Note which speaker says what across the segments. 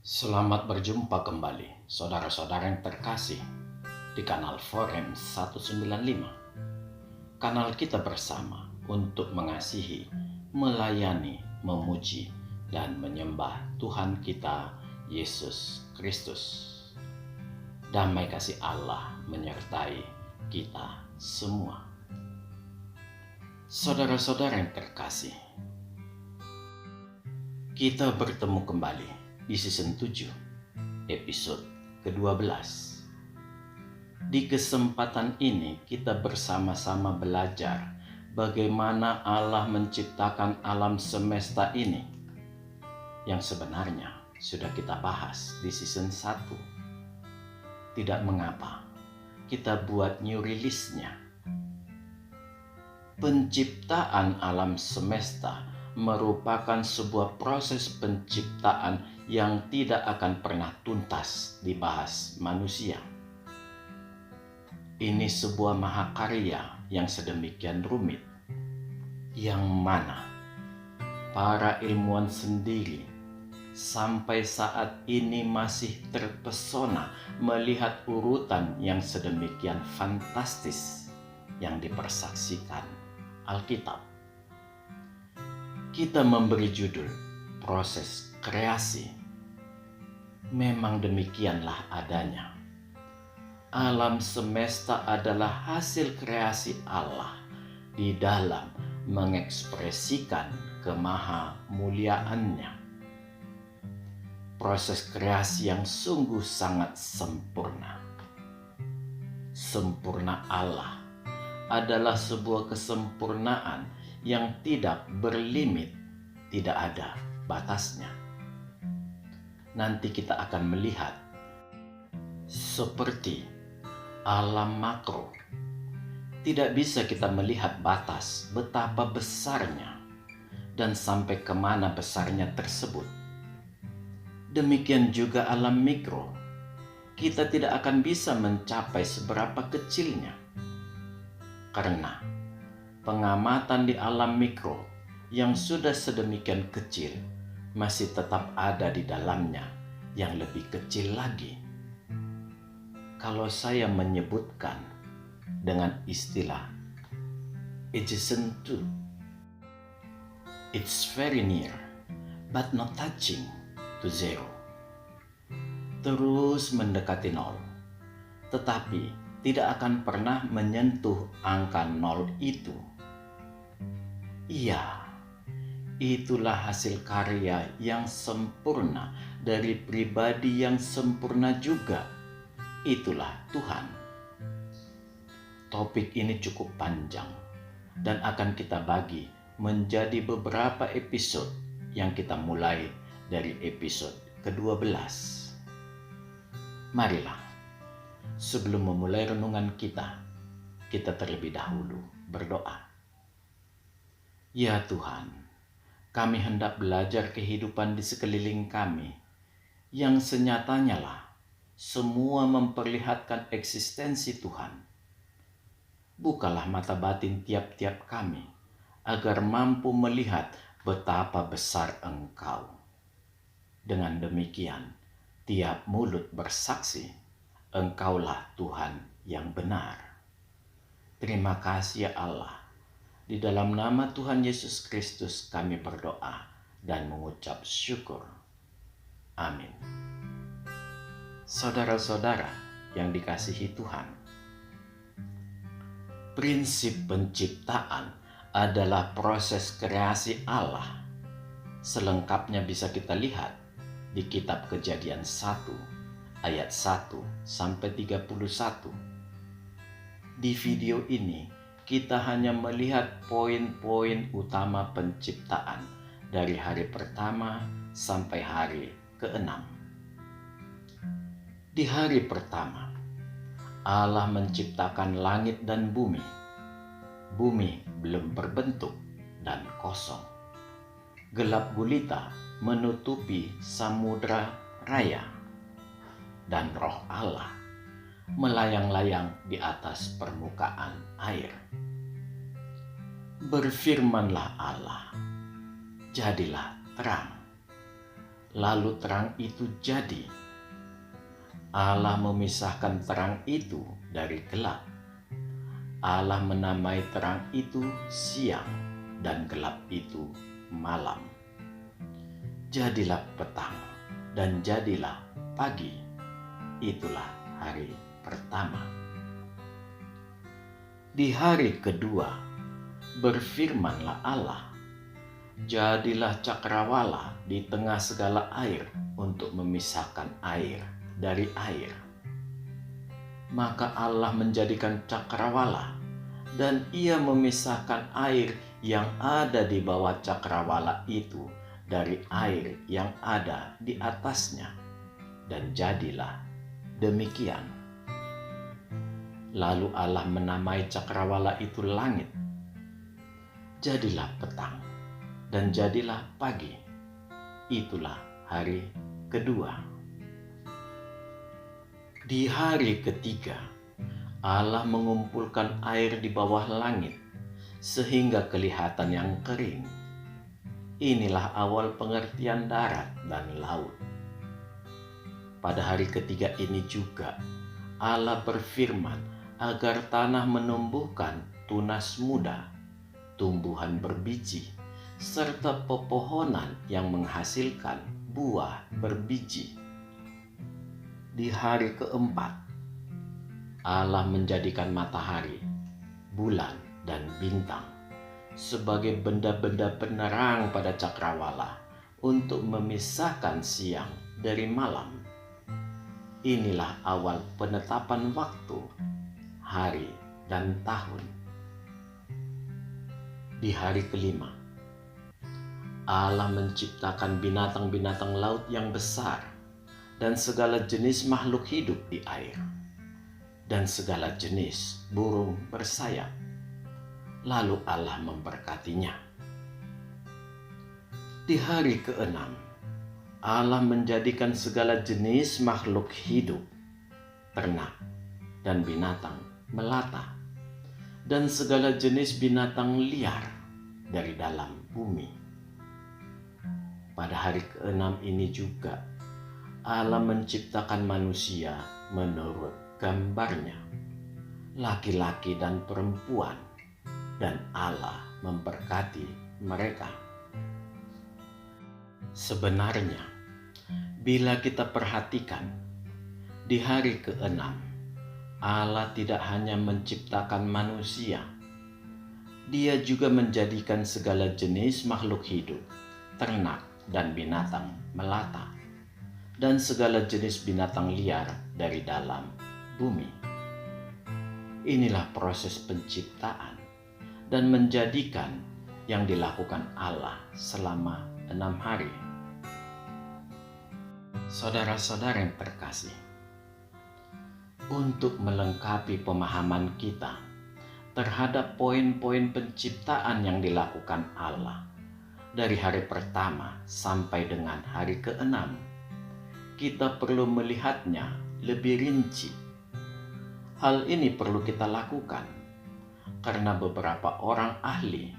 Speaker 1: Selamat berjumpa kembali, saudara-saudara yang terkasih, di kanal Forum 195. Kanal kita bersama untuk mengasihi, melayani, memuji, dan menyembah Tuhan kita, Yesus Kristus. Damai kasih Allah menyertai kita semua. Saudara-saudara yang terkasih, kita bertemu kembali di season 7, episode ke-12. Di kesempatan ini kita bersama-sama belajar bagaimana Allah menciptakan alam semesta ini, yang sebenarnya sudah kita bahas di season 1. Tidak mengapa kita buat new release-nya. Penciptaan alam semesta merupakan sebuah proses penciptaan yang tidak akan pernah tuntas dibahas manusia. Ini sebuah mahakarya yang sedemikian rumit, yang mana para ilmuwan sendiri sampai saat ini masih terpesona melihat urutan yang sedemikian fantastis yang dipersaksikan Alkitab. Kita memberi judul proses kreasi. Memang demikianlah adanya. Alam semesta adalah hasil kreasi Allah di dalam mengekspresikan kemahamuliaannya. Proses kreasi yang sungguh sangat sempurna. Sempurna Allah adalah sebuah kesempurnaan yang tidak berlimit, tidak ada batasnya. Nanti kita akan melihat seperti alam makro. Tidak bisa kita melihat batas betapa besarnya dan sampai kemana besarnya tersebut. Demikian juga alam mikro. Kita tidak akan bisa mencapai seberapa kecilnya. Karena pengamatan di alam mikro yang sudah sedemikian kecil masih tetap ada di dalamnya yang lebih kecil lagi. Kalau saya menyebutkan dengan istilah adjacent to, it's very near but not touching to zero. Terus mendekati nol, tetapi tidak akan pernah menyentuh angka nol itu. Iya, itulah hasil karya yang sempurna dari pribadi yang sempurna juga. Itulah Tuhan. Topik ini cukup panjang dan akan kita bagi menjadi beberapa episode yang kita mulai dari episode ke-12. Marilah, sebelum memulai renungan kita terlebih dahulu berdoa. Ya Tuhan, kami hendak belajar kehidupan di sekeliling kami, yang senyatanya lah semua memperlihatkan eksistensi Tuhan. Bukalah mata batin tiap-tiap kami, agar mampu melihat betapa besar Engkau. Dengan demikian, tiap mulut bersaksi, Engkaulah Tuhan yang benar. Terima kasih ya Allah. Di dalam nama Tuhan Yesus Kristus kami berdoa dan mengucap syukur. Amin. Saudara-saudara yang dikasihi Tuhan, prinsip penciptaan adalah proses kreasi Allah. Selengkapnya bisa kita lihat di kitab Kejadian 1 ayat 1 sampai 31. Di video ini kita hanya melihat poin-poin utama penciptaan dari hari pertama sampai hari ke-6. Di hari pertama, Allah menciptakan langit dan bumi. Bumi belum berbentuk dan kosong. Gelap gulita menutupi samudra raya, dan Roh Allah melayang-layang di atas permukaan air. Berfirmanlah Allah, jadilah terang. lalu terang itu jadi. Allah memisahkan terang itu dari gelap. Allah menamai terang itu siang dan gelap itu malam. Jadilah petang dan jadilah pagi. Itulah hari pertama. Di hari kedua berfirmanlah Allah, jadilah cakrawala di tengah segala air untuk memisahkan air dari air. Maka Allah menjadikan cakrawala, dan ia memisahkan air yang ada di bawah cakrawala itu dari air yang ada di atasnya, dan jadilah demikian. Lalu Allah menamai cakrawala itu langit. Jadilah petang dan jadilah pagi. Itulah hari kedua. Di hari ketiga, Allah mengumpulkan air di bawah langit sehingga kelihatan yang kering. Inilah awal pengertian darat dan laut. Pada hari ketiga ini juga Allah berfirman agar tanah menumbuhkan tunas muda, tumbuhan berbiji, serta pepohonan yang menghasilkan buah berbiji. Di hari keempat, Allah menjadikan matahari, bulan, dan bintang sebagai benda-benda penerang pada cakrawala untuk memisahkan siang dari malam. Inilah awal penetapan waktu, hari, dan tahun. Di hari kelima, Allah menciptakan binatang-binatang laut yang besar dan segala jenis makhluk hidup di air, dan segala jenis burung bersayap. Lalu Allah memberkatinya. Di hari keenam, Allah menjadikan segala jenis makhluk hidup, ternak, dan binatang melata, dan segala jenis binatang liar dari dalam bumi. Pada hari keenam ini juga Allah menciptakan manusia menurut gambarnya, laki-laki dan perempuan, dan Allah memberkati mereka. Sebenarnya, bila kita perhatikan, di hari keenam, Allah tidak hanya menciptakan manusia, Dia juga menjadikan segala jenis makhluk hidup, ternak dan binatang melata, dan segala jenis binatang liar dari dalam bumi. Inilah proses penciptaan dan menjadikan yang dilakukan Allah selama 6 hari. Saudara-saudara yang terkasih, untuk melengkapi pemahaman kita terhadap poin-poin penciptaan yang dilakukan Allah dari hari pertama sampai dengan hari keenam, kita perlu melihatnya lebih rinci. Hal ini perlu kita lakukan karena beberapa orang ahli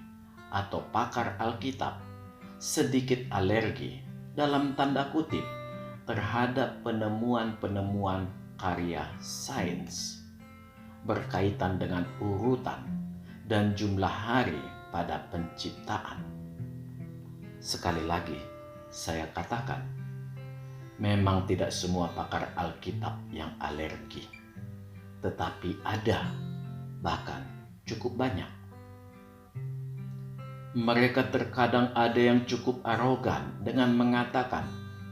Speaker 1: atau pakar Alkitab sedikit alergi dalam tanda kutip terhadap penemuan-penemuan karya sains berkaitan dengan urutan dan jumlah hari pada penciptaan. Sekali lagi, saya katakan, memang tidak semua pakar Alkitab yang alergi, tetapi ada, bahkan cukup banyak. Mereka terkadang ada yang cukup arogan dengan mengatakan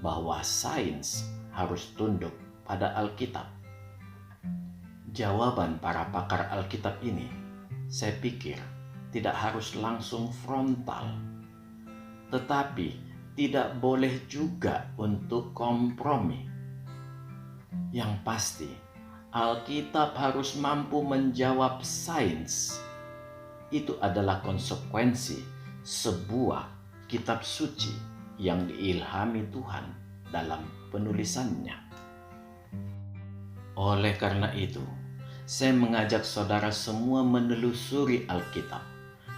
Speaker 1: bahwa sains harus tunduk pada Alkitab. Jawaban para pakar Alkitab ini, saya pikir, tidak harus langsung frontal, tetapi tidak boleh juga untuk kompromi. Yang pasti, Alkitab harus mampu menjawab sains. Itu adalah konsekuensi sebuah kitab suci yang diilhami Tuhan dalam penulisannya. Oleh karena itu, saya mengajak saudara semua menelusuri Alkitab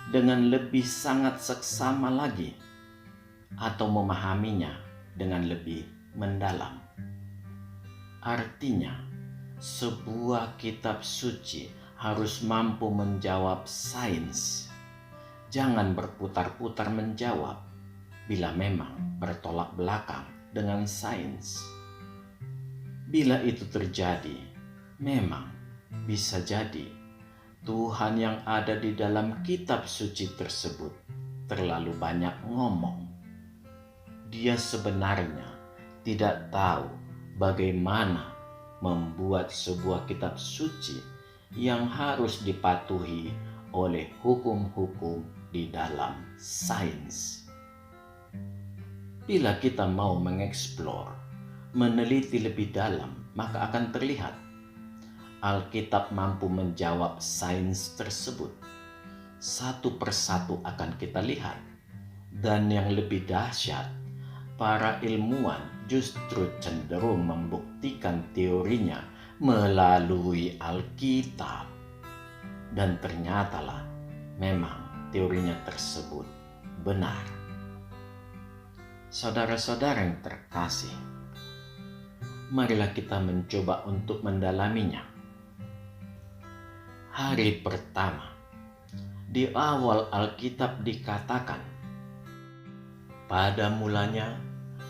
Speaker 1: dengan lebih sangat seksama lagi, atau memahaminya dengan lebih mendalam. Artinya, sebuah kitab suci harus mampu menjawab sains. Jangan berputar-putar menjawab bila memang bertolak belakang dengan sains. Bila itu terjadi, memang bisa jadi Tuhan yang ada di dalam kitab suci tersebut terlalu banyak ngomong. Dia sebenarnya tidak tahu bagaimana membuat sebuah kitab suci yang harus dipatuhi oleh hukum-hukum di dalam sains. Bila kita mau mengeksplor, meneliti lebih dalam, maka akan terlihat Alkitab mampu menjawab sains tersebut. Satu persatu akan kita lihat. Dan yang lebih dahsyat, para ilmuwan justru cenderung membuktikan teorinya melalui Alkitab. Dan ternyatalah memang teorinya tersebut benar. Saudara-saudara yang terkasih, marilah kita mencoba untuk mendalaminya. Hari pertama, di awal Alkitab dikatakan, pada mulanya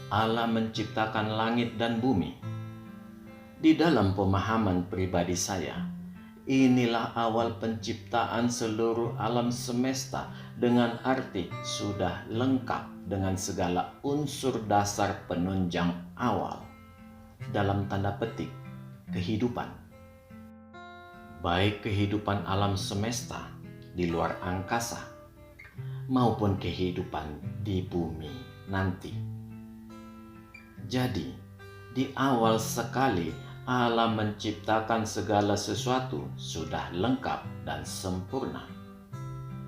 Speaker 1: Allah menciptakan langit dan bumi. Di dalam pemahaman pribadi saya, inilah awal penciptaan seluruh alam semesta dengan arti sudah lengkap dengan segala unsur dasar penunjang awal. Dalam tanda petik, kehidupan. Baik kehidupan alam semesta di luar angkasa maupun kehidupan di bumi nanti. Jadi, di awal sekali Allah menciptakan segala sesuatu sudah lengkap dan sempurna.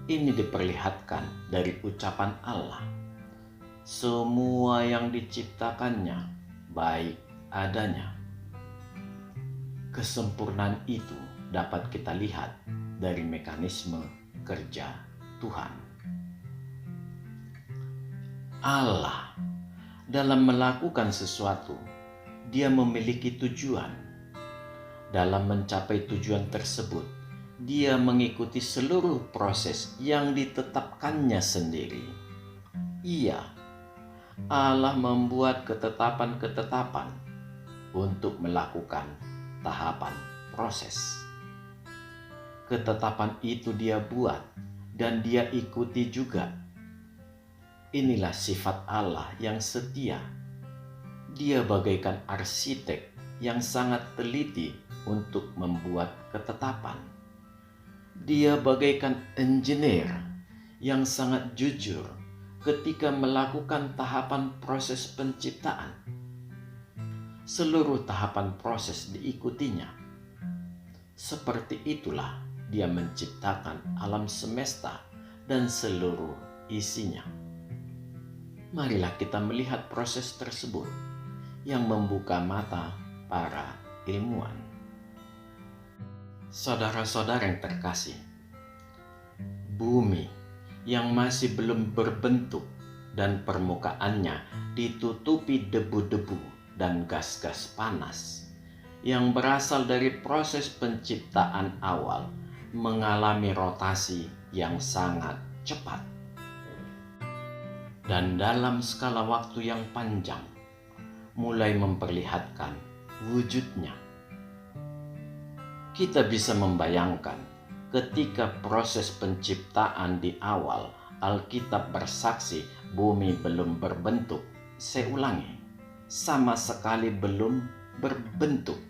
Speaker 1: Ini diperlihatkan dari ucapan Allah. Semua yang diciptakannya baik adanya. Kesempurnaan itu dapat kita lihat dari mekanisme kerja Tuhan. Allah dalam melakukan sesuatu, Dia memiliki tujuan. Dalam mencapai tujuan tersebut, Dia mengikuti seluruh proses yang ditetapkannya sendiri. Allah membuat ketetapan-ketetapan untuk melakukan tahapan proses. Ketetapan itu Dia buat dan Dia ikuti juga. Inilah sifat Allah yang setia. Dia bagaikan arsitek yang sangat teliti untuk membuat ketetapan. Dia bagaikan engineer yang sangat jujur ketika melakukan tahapan proses penciptaan. Seluruh tahapan proses diikutinya. Seperti itulah Dia menciptakan alam semesta dan seluruh isinya. Marilah kita melihat proses tersebut yang membuka mata para ilmuwan. Saudara-saudara yang terkasih, bumi yang masih belum berbentuk dan permukaannya ditutupi debu-debu dan gas-gas panas yang berasal dari proses penciptaan awal mengalami rotasi yang sangat cepat. Dan dalam skala waktu yang panjang, mulai memperlihatkan wujudnya. Kita bisa membayangkan ketika proses penciptaan di awal, Alkitab bersaksi bumi belum berbentuk. Saya ulangi, sama sekali belum berbentuk.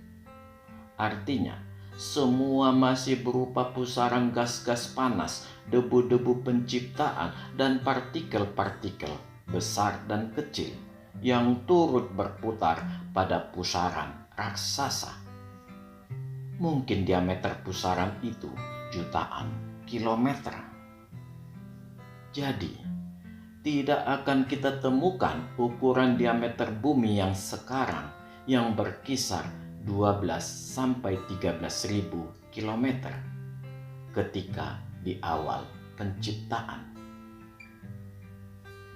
Speaker 1: Artinya, semua masih berupa pusaran gas-gas panas, debu-debu penciptaan, dan partikel-partikel besar dan kecil yang turut berputar pada pusaran raksasa. Mungkin diameter pusaran itu jutaan kilometer. Jadi, tidak akan kita temukan ukuran diameter bumi yang sekarang yang berkisar 12 sampai 13.000 kilometer ketika di awal penciptaan.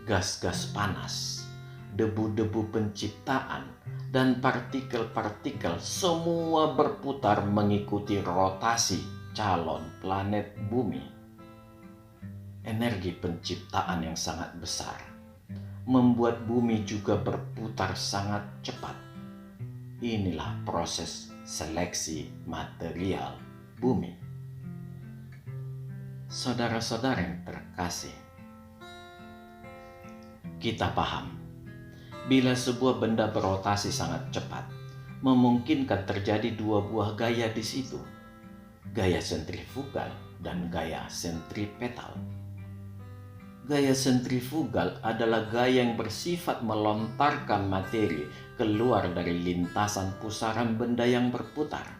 Speaker 1: Gas-gas panas debu-debu penciptaan, dan partikel-partikel semua berputar mengikuti rotasi calon planet bumi. Energi penciptaan yang sangat besar membuat bumi juga berputar sangat cepat. Inilah proses seleksi material bumi. Saudara-saudara yang terkasih, kita paham bila sebuah benda berotasi sangat cepat, memungkinkan terjadi dua buah gaya di situ, gaya sentrifugal dan gaya sentripetal. Gaya sentrifugal adalah gaya yang bersifat melontarkan materi keluar dari lintasan pusaran benda yang berputar.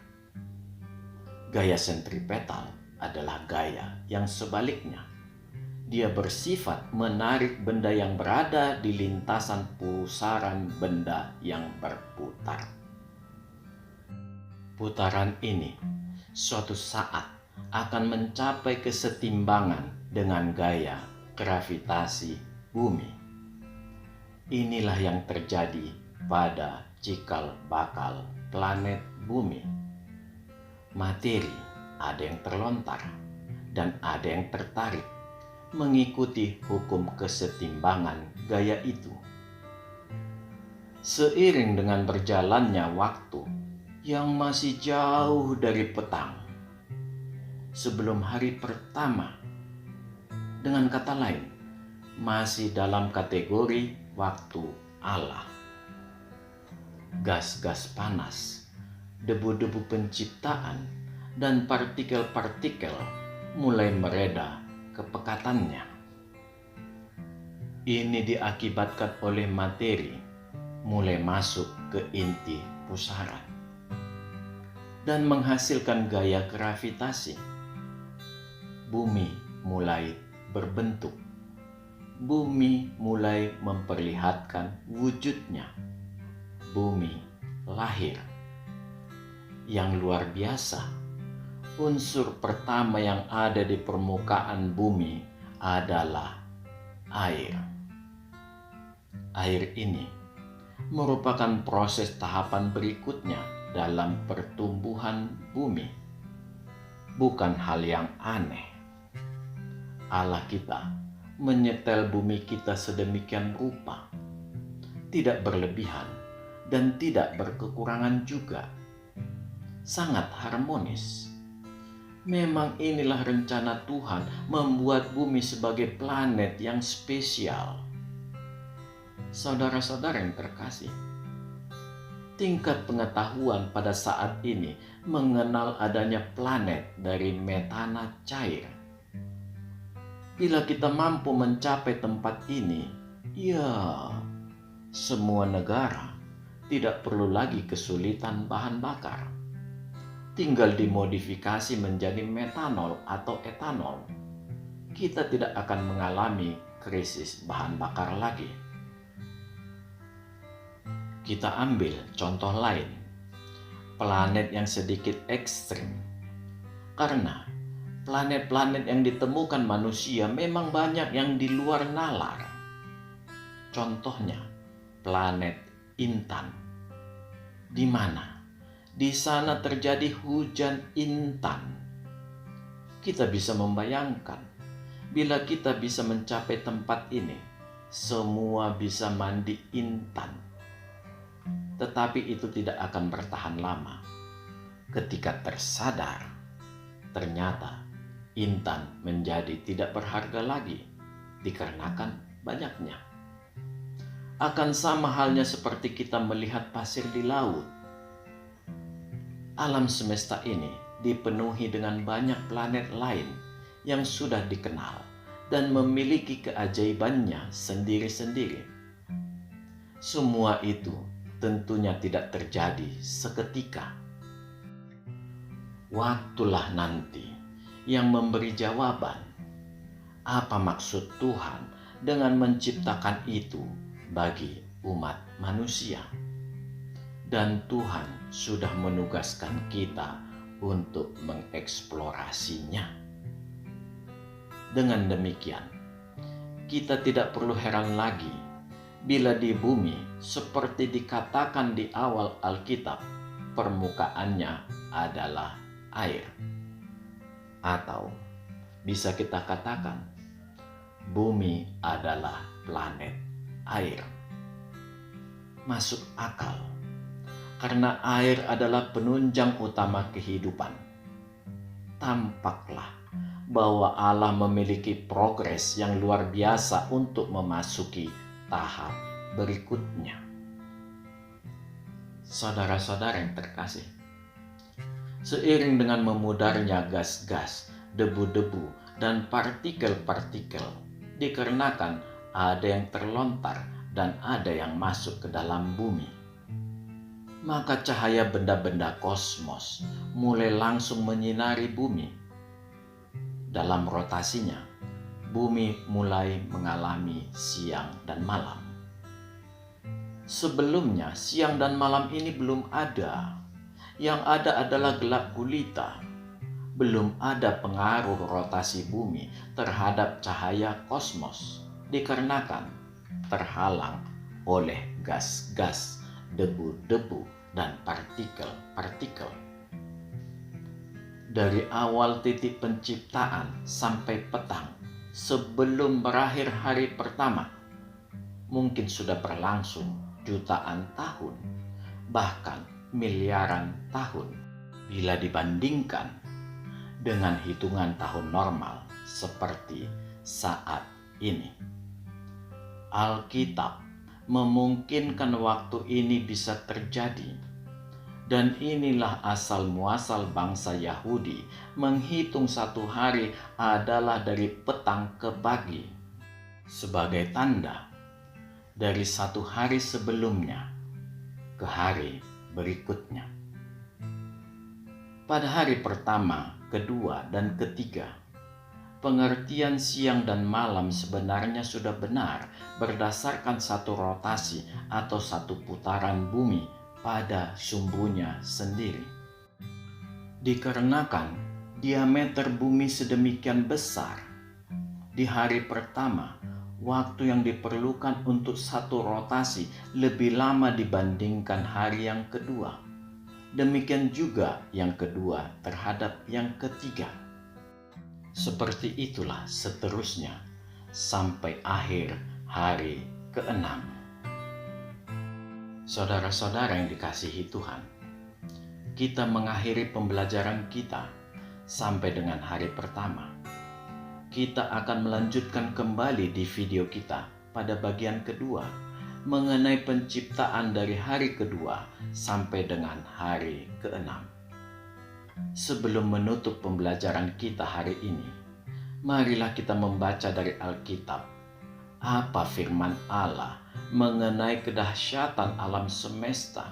Speaker 1: Gaya sentripetal adalah gaya yang sebaliknya. Dia bersifat menarik benda yang berada di lintasan pusaran benda yang berputar. Putaran ini suatu saat akan mencapai kesetimbangan dengan gaya gravitasi bumi. Inilah yang terjadi pada cikal bakal planet bumi. Materi ada yang terlontar dan ada yang tertarik mengikuti hukum kesetimbangan gaya itu. Seiring dengan berjalannya waktu yang masih jauh dari petang, sebelum hari pertama, dengan kata lain, masih dalam kategori waktu Allah. Gas-gas panas, debu-debu penciptaan, dan partikel-partikel mulai mereda kepekatannya. Ini diakibatkan oleh materi mulai masuk ke inti pusaran dan menghasilkan gaya gravitasi. Bumi mulai berbentuk. Bumi mulai memperlihatkan wujudnya. Bumi lahir. Yang luar biasa, unsur pertama yang ada di permukaan bumi adalah air. Air ini merupakan proses tahapan berikutnya dalam pertumbuhan bumi. Bukan hal yang aneh. Allah kita menyetel bumi kita sedemikian rupa, tidak berlebihan dan tidak berkekurangan juga. Sangat harmonis. Memang inilah rencana Tuhan membuat bumi sebagai planet yang spesial. Saudara-saudara yang terkasih, tingkat pengetahuan pada saat ini mengenal adanya planet dari metana cair. Bila kita mampu mencapai tempat ini, ya, semua negara tidak perlu lagi kesulitan bahan bakar. Tinggal dimodifikasi menjadi metanol atau etanol. Kita tidak akan mengalami krisis bahan bakar lagi. Kita ambil contoh lain, planet yang sedikit ekstrim. Karena planet-planet yang ditemukan manusia memang banyak yang di luar nalar. Contohnya, planet Intan. Di mana? Di sana terjadi hujan intan. Kita bisa membayangkan, bila kita bisa mencapai tempat ini, semua bisa mandi intan. Tetapi itu tidak akan bertahan lama. Ketika tersadar, ternyata intan menjadi tidak berharga lagi dikarenakan banyaknya. Akan sama halnya seperti kita melihat pasir di laut. Alam semesta ini dipenuhi dengan banyak planet lain yang sudah dikenal dan memiliki keajaibannya sendiri-sendiri. Semua itu tentunya tidak terjadi seketika. Waktulah nanti yang memberi jawaban. Apa maksud Tuhan dengan menciptakan itu bagi umat manusia? Dan Tuhan sudah menugaskan kita untuk mengeksplorasinya. Dengan demikian, kita tidak perlu heran lagi bila di bumi, seperti dikatakan di awal Alkitab, permukaannya adalah air. Atau bisa kita katakan, bumi adalah planet air. Masuk akal, karena air adalah penunjang utama kehidupan. Tampaklah bahwa Allah memiliki progres yang luar biasa untuk memasuki tahap berikutnya. Saudara-saudara yang terkasih, seiring dengan memudarnya gas-gas, debu-debu, dan partikel-partikel, dikarenakan ada yang terlontar dan ada yang masuk ke dalam bumi, maka cahaya benda-benda kosmos mulai langsung menyinari bumi. Dalam rotasinya, bumi mulai mengalami siang dan malam. Sebelumnya, siang dan malam ini belum ada. Yang ada adalah gelap gulita. Belum ada pengaruh rotasi bumi terhadap cahaya kosmos, dikarenakan terhalang oleh gas-gas, debu-debu, dan partikel-partikel. Dari awal titik penciptaan sampai petang, sebelum berakhir hari pertama, mungkin sudah berlangsung jutaan tahun, bahkan miliaran tahun, bila dibandingkan dengan hitungan tahun normal seperti saat ini. Alkitab memungkinkan waktu ini bisa terjadi. Dan inilah asal muasal bangsa Yahudi menghitung satu hari adalah dari petang ke pagi, sebagai tanda dari satu hari sebelumnya ke hari berikutnya. Pada hari pertama, kedua, dan ketiga, pengertian siang dan malam sebenarnya sudah benar berdasarkan satu rotasi atau satu putaran bumi pada sumbunya sendiri. Dikarenakan diameter bumi sedemikian besar, di hari pertama, waktu yang diperlukan untuk satu rotasi lebih lama dibandingkan hari yang kedua. Demikian juga yang kedua terhadap yang ketiga. Seperti itulah seterusnya sampai akhir hari ke-6. Saudara-saudara yang dikasihi Tuhan, kita mengakhiri pembelajaran kita sampai dengan hari pertama. Kita akan melanjutkan kembali di video kita pada bagian kedua mengenai penciptaan dari hari kedua sampai dengan hari ke-6. Sebelum menutup pembelajaran kita hari ini, marilah kita membaca dari Alkitab apa firman Allah mengenai kedahsyatan alam semesta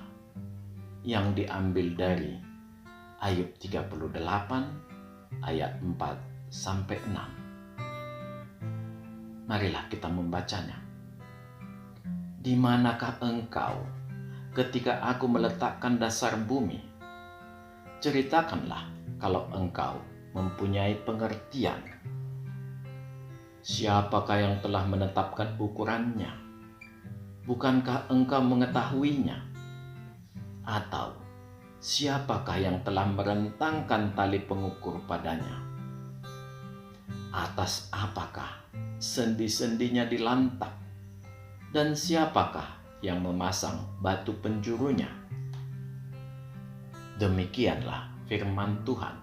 Speaker 1: yang diambil dari Ayub 38 ayat 4-6. Marilah kita membacanya. Di manakah engkau ketika aku meletakkan dasar bumi? Ceritakanlah kalau engkau mempunyai pengertian. Siapakah yang telah menetapkan ukurannya? Bukankah engkau mengetahuinya? Atau siapakah yang telah merentangkan tali pengukur padanya? Atas apakah sendi-sendinya dilantak? Dan siapakah yang memasang batu penjurunya? Demikianlah firman Tuhan.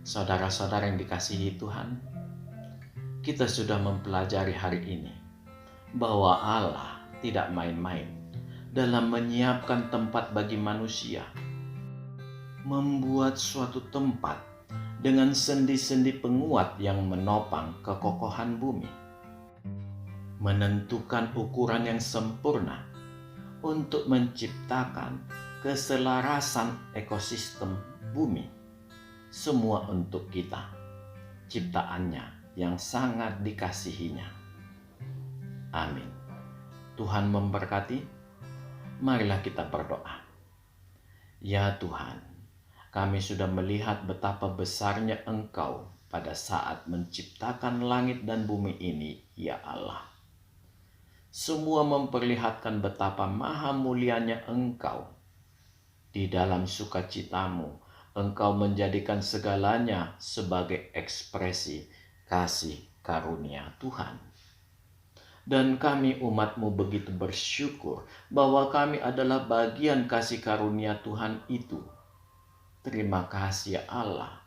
Speaker 1: Saudara-saudara yang dikasihi Tuhan, kita sudah mempelajari hari ini bahwa Allah tidak main-main dalam menyiapkan tempat bagi manusia, membuat suatu tempat dengan sendi-sendi penguat yang menopang kekokohan bumi, menentukan ukuran yang sempurna untuk menciptakan keselarasan ekosistem bumi, semua untuk kita, ciptaannya yang sangat dikasihinya. Amin. Tuhan memberkati. Marilah kita berdoa. Ya Tuhan, kami sudah melihat betapa besarnya Engkau pada saat menciptakan langit dan bumi ini, ya Allah. semua memperlihatkan betapa maha mulianya Engkau. Di dalam sukacitamu, Engkau menjadikan segalanya sebagai ekspresi kasih karunia Tuhan. Dan kami umat-Mu begitu bersyukur bahwa kami adalah bagian kasih karunia Tuhan itu. Terima kasih ya Allah.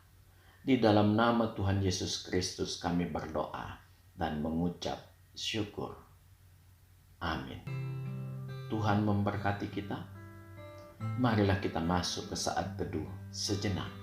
Speaker 1: Di dalam nama Tuhan Yesus Kristus kami berdoa dan mengucap syukur. Amin. Tuhan memberkati kita. Marilah kita masuk ke saat teduh sejenak.